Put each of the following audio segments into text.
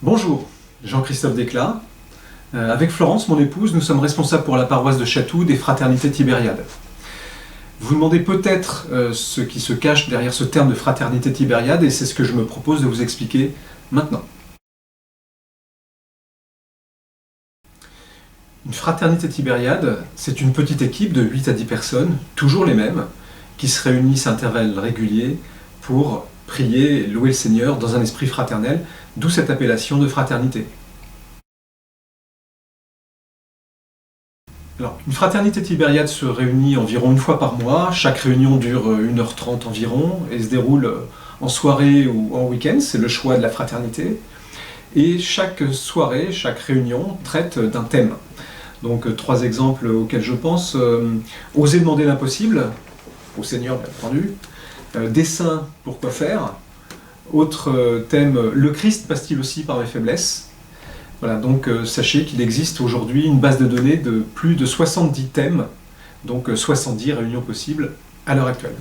Bonjour, Jean-Christophe Desclas. Avec Florence, mon épouse, nous sommes responsables pour la paroisse de Chatou des Fraternités Tibériades. Vous vous demandez peut-être ce qui se cache derrière ce terme de Fraternité Tibériade, et c'est ce que je me propose de vous expliquer maintenant. Une fraternité tibériade, c'est une petite équipe de 8 à 10 personnes, toujours les mêmes, qui se réunissent à intervalles réguliers pour prier et louer le Seigneur dans un esprit fraternel, d'où cette appellation de fraternité. Alors, une fraternité tibériade se réunit environ une fois par mois. Chaque réunion dure 1h30 environ et se déroule en soirée ou en week-end, c'est le choix de la fraternité. Et chaque soirée, chaque réunion traite d'un thème. Donc 3 exemples auxquels je pense. Oser demander l'impossible, au Seigneur bien entendu. Des saints, pourquoi faire. Autre thème, le Christ passe-t-il aussi par mes faiblesses? Voilà, donc sachez qu'il existe aujourd'hui une base de données de plus de 70 thèmes, donc 70 réunions possibles à l'heure actuelle.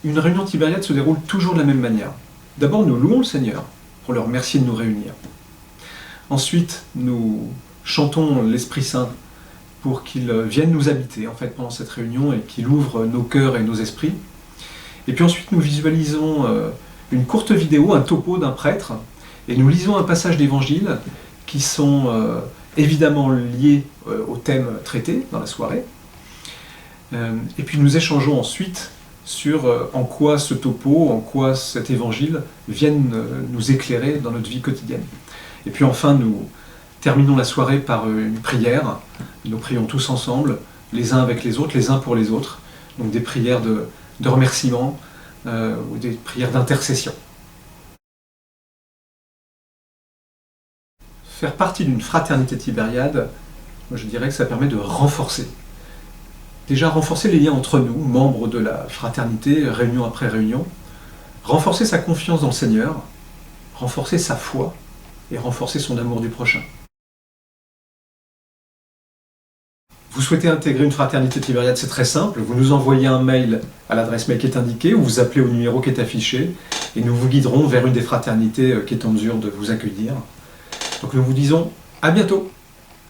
Une réunion tibériade se déroule toujours de la même manière. D'abord, nous louons le Seigneur pour le remercier de nous réunir. Ensuite, nous chantons l'Esprit Saint pour qu'il vienne nous habiter en fait, pendant cette réunion et qu'il ouvre nos cœurs et nos esprits. Et puis ensuite, nous visualisons une courte vidéo, un topo d'un prêtre, et nous lisons un passage d'évangile qui sont évidemment liés au thème traité dans la soirée. Et puis nous échangeons ensuite sur en quoi ce topo, en quoi cet évangile viennent nous éclairer dans notre vie quotidienne. Et puis enfin, nous terminons la soirée par une prière. Nous prions tous ensemble, les uns avec les autres, les uns pour les autres. Donc des prières de remerciement ou des prières d'intercession. Faire partie d'une fraternité tibériade, moi je dirais que ça permet de renforcer. Déjà renforcer les liens entre nous, membres de la fraternité, réunion après réunion, renforcer sa confiance dans le Seigneur, renforcer sa foi et renforcer son amour du prochain. Vous souhaitez intégrer une fraternité tibériade, c'est très simple, vous nous envoyez un mail à l'adresse mail qui est indiquée ou vous appelez au numéro qui est affiché et nous vous guiderons vers une des fraternités qui est en mesure de vous accueillir. Donc nous vous disons à bientôt.